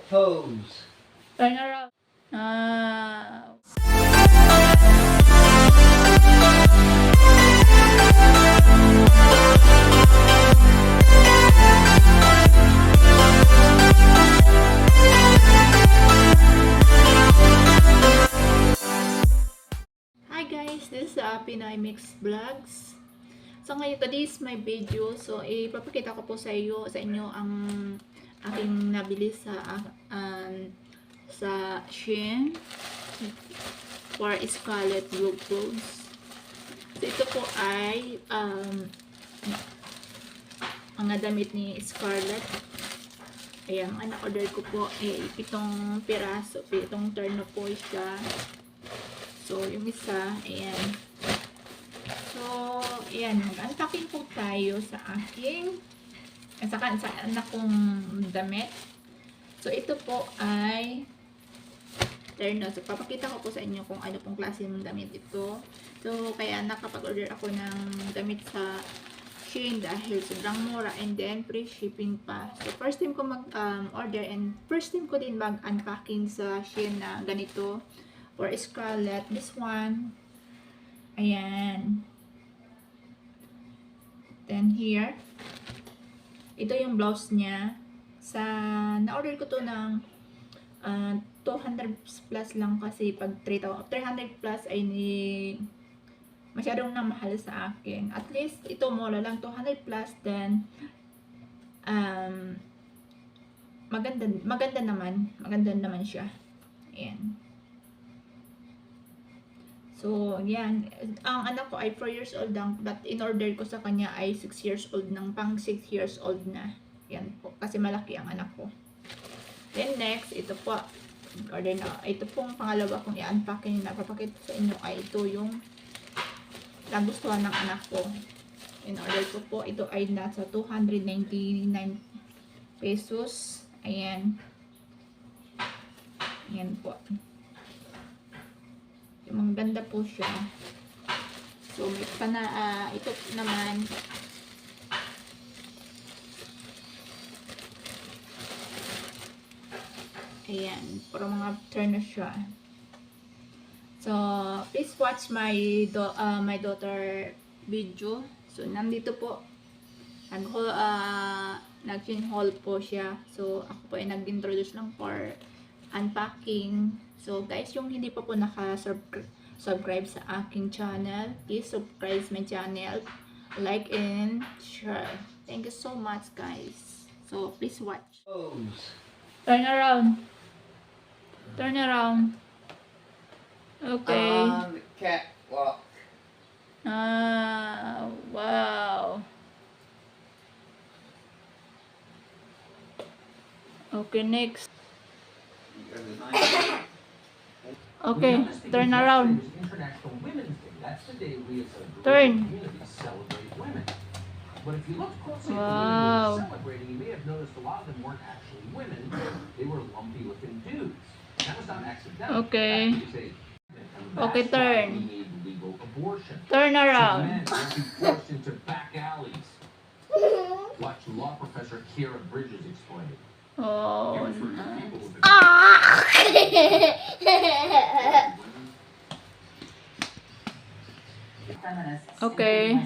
Pose. Turn around. Ah. Hi guys, this is Pinay Mix Vlogs. So ngayon, today is my video. So ipapakita ko po sa inyo ang aking nabili sa Shein for Scarlett Rose. So ito po ay mga damit ni Scarlett. Ayan, ang na-order ko po ay 7 piraso, 7 turn na po siya. So yung isa, ayan. So, ayan, mag-unpacking po tayo sa anak kong damit. So, ito po ay terno. So, papakita ko po sa inyo kung ano pong klase ng damit ito. So, kaya nakapag-order ako ng damit sa Shein dahil sobrang mura and then free shipping pa. So, first time ko mag-order and first time ko din mag-unpacking sa Shein na ganito for Scarlett. This one, ayan. Then here, ito yung blouse niya. Na-order ko to ng 200 plus lang kasi pag 300 plus ay masyadong na mahal sa akin. At least, ito mura lang, 200 plus, then maganda naman siya. Ayan. So, yan. Ang anak ko ay 4 years old lang, but in-order ko sa kanya ay 6 years old nang pang 6 years old na. Yan po. Kasi malaki ang anak ko. Then next, ito po. Order na. Ito pong pangalawa kong i-unpacking na papakita sa inyo ay ito yung nagustuhan ng anak ko. In-order ko po. Ito ay nasa 299 pesos. Ayan. Ayan po. Yung maganda po siya. So, may ito naman, ayan, para mga turn na siya. So, please watch my daughter video. So, nandito po, nag-haul po siya. So, ako po ay nag-introduce lang for unpacking. So guys, yung hindi pa po naka-subscribe sa aking channel, please subscribe my channel, like and share. Thank you so much guys. So please watch. Pose. Turn around. Turn around. Okay. On the catwalk. Wow. Okay, next. Okay, turn around. Turn. Wow. Okay. Okay, turn. Turn around. Watch law professor Kira Bridges explain it. Oh, no. Okay.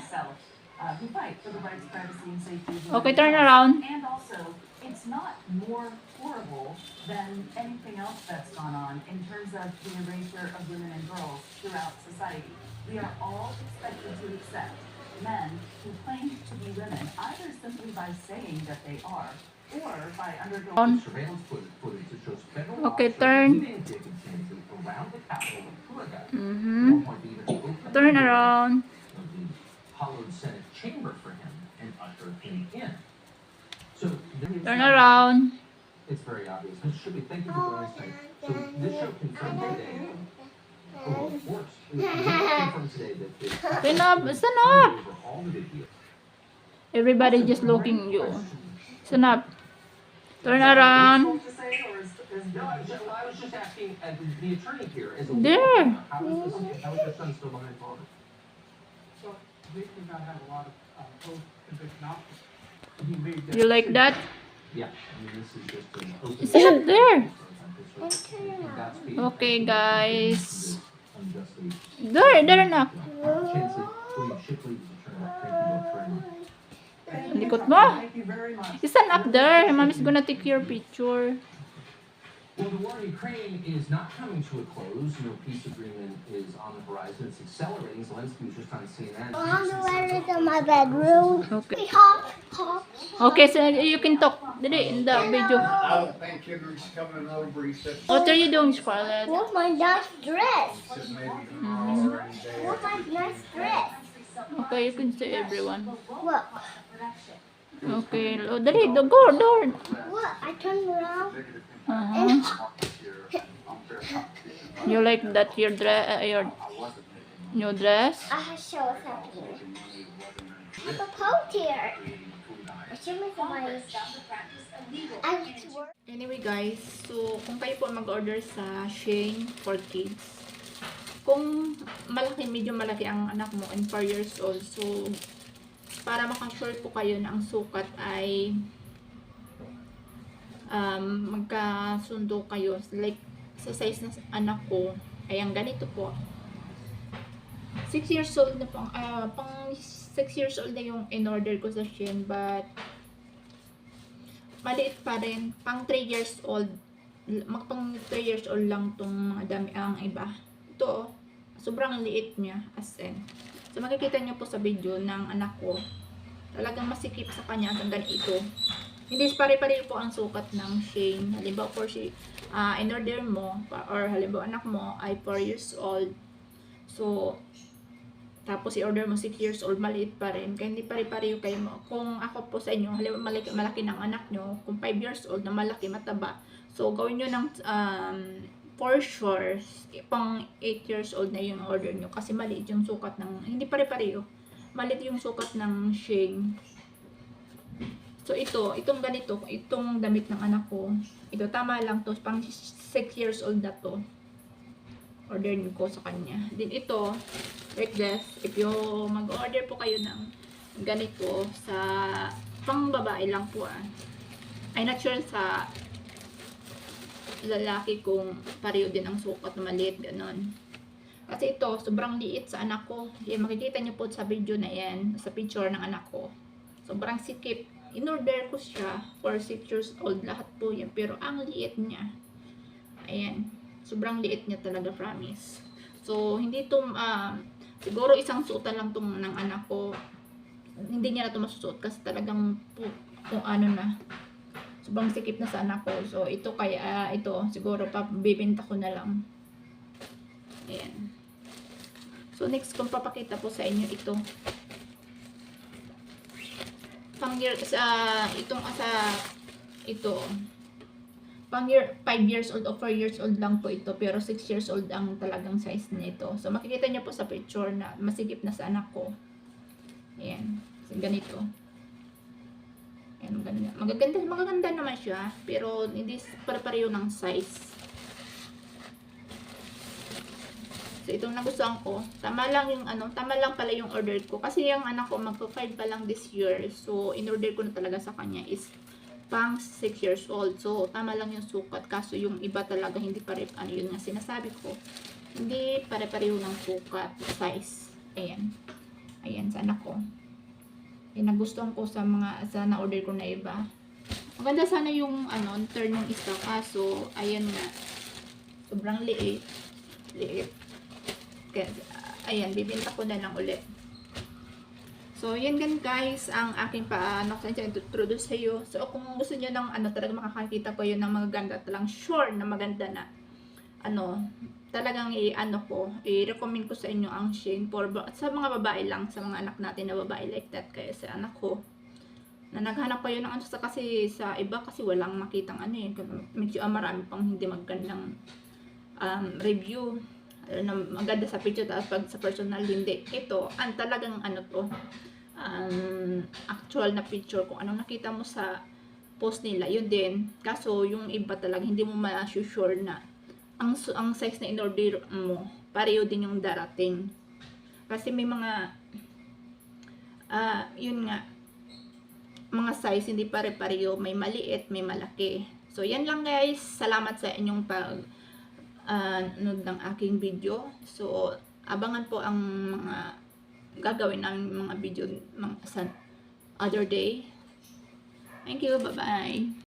Okay, turn around. And also, it's not more horrible than anything else that's gone on in terms of the erasure of women and girls throughout society. We are all expected to accept men who claim to be women, either simply by saying that they are, or by undergoing Surveillance footage that shows federal Okay, officers turn. leading Jacob Kennedy around the Capitol with tour guides. Mm-hmm. At one point, they even opened Turn the door around. of the hollowed Senate chamber for him and ushered him in. So Turn around. It's very obvious. Ms. Shibby, thank you for joining us tonight. So this show confirmed today. Oh, of course. It confirmed today that the Stand up. Stand up. over all the videos. Everybody just looking you. Stand up. Turn around. No, I was just asking the attorney here is a There. how is your son still behind father? So they do not have a lot of post-conviction options. He made that You like that? Yeah, I mean, this is just an open. Stand up there. Godspeed. Okay, guys. Unjustly. There na. Chance that William Shipley was a turnout. Thank you both very much. Likot mo. Thank you very much. Stand up there. Mommy's gonna take your picture. Well, the war in Ukraine is not coming to a close. No peace agreement is on the horizon. It's accelerating. Zelensky was just on CNN. On the way to my bedroom. Okay. Hop, hop. Okay, so you can talk. Dili, in the video. I don't think Henry's coming over. He said, What are you doing, Scarlett? What's my nice dress? he said maybe tomorrow or any day. What's my nice dress? Okay, you can see everyone. Look. Okay, dali, go, door. Look, I turned around. Uh-huh. You like that your your new dress? I have show something. I have a coat here. Show me my. I just work. Anyway guys, so kung kayo po mag-order sa Shein for kids, kung malaki, medyo malaki ang anak mo and 4 years old, so para makasure po kayo na ang sukat ay magkasundo kayo. Like sa size na anak ko ay ang ganito po. 6 years old na po, pang 6 years old na yung in-order ko sa Shein, but maliit pa rin. Pang 3 years old, pang 3 years old lang tong mga dami ang iba. Ito, sobrang liit niya, as in. So, makikita niyo po sa video ng anak ko, talagang masikip sa kanya hanggang ganito. Hindi pare-pareho po ang sukat ng Shein. Halimbawa, for in-order mo, or halimbawa anak mo ay 4 years old. So, tapos i-order mo 6 years old, maliit pa rin. Kaya hindi pare-pareho kayo mo. Kung ako po sa inyo, halimbawa malaki ng anak nyo, kung 5 years old na malaki, mataba. So, gawin nyo ng for sure, pang 8 years old na yung order nyo. Kasi maliit yung sukat ng, hindi pare-pareho. Maliit yung sukat ng Shein. So, itong ganito, itong damit ng anak ko, ito, tama lang to, pang 6 years old na to. Order ko sa kanya. Then ito, like this, if you mag-order po kayo ng ganito sa pang babae lang po I'm not sure sa lalaki kung pareho din ang sukat na maliit, ganon. Kasi ito, sobrang liit sa anak ko. Yan, makikita nyo po sa video na yan, sa picture ng anak ko. Sobrang sikip. In-order ko siya for 6 years old, lahat po yan. Pero ang liit niya. Ayan. Sobrang liit niya talaga, promise. So, hindi ito, siguro isang suotan lang itong ng anak ko. Hindi niya na ito masusuot kasi talagang kung ano na. Sobrang sikip na sa anak ko. So, ito kaya, ito, siguro bibenta ko na lang. Ayan. So, next, kung papakita po sa inyo ito. Pang year, ito, pang year, 5 years old o 4 years old lang po ito, pero 6 years old ang talagang size nito. So, makikita niyo po sa picture na masigip na sa anak ko. Ayan. So, ganito. Ayan, magaganda naman siya, pero hindi pare-pareho ng size. So, itong nagustuhan ko, tama lang pala yung order ko. Kasi yung anak ko, magpo-5 pa lang this year. So, in-order ko na talaga sa kanya is pang 6 years old. So, tama lang yung sukat. Kaso, yung iba talaga, hindi yun nga sinasabi ko. Hindi pare-pareho ng sukat, size. Ayan. Ayan, sa anak ko. Yung nagustuhan ko sa na-order ko na iba. Maganda sana yung, turn yung isa. Kaso, ayan nga. Sobrang liit. Kaya, ayan, bibenta ko na lang ulit. So, yan guys, ang aking introduce sa iyo. So, kung gusto niyo ng talaga makakakita ko yun ng magaganda, talang sure na maganda na, talagang i-recommend ko sa inyo ang Shein sa mga babae lang, sa mga anak natin na babae like that. Kaya sa anak ko, na naghanap pa yun ng kasi sa iba kasi walang makitang medyo marami pang hindi magandang review. Maganda sa picture, tapos pag sa personal hindi. Ito, ang talagang actual na picture, kung anong nakita mo sa post nila, yun din. Kaso yung iba talaga hindi mo ma-sure na ang size na in-order mo, pareho din yung darating. Kasi may mga yun nga, mga size hindi pare-pareho, may maliit, may malaki. So yan lang guys, salamat sa inyong nanood ng aking video. So, abangan po ang mga gagawin namin mga video sa other day. Thank you. Bye-bye.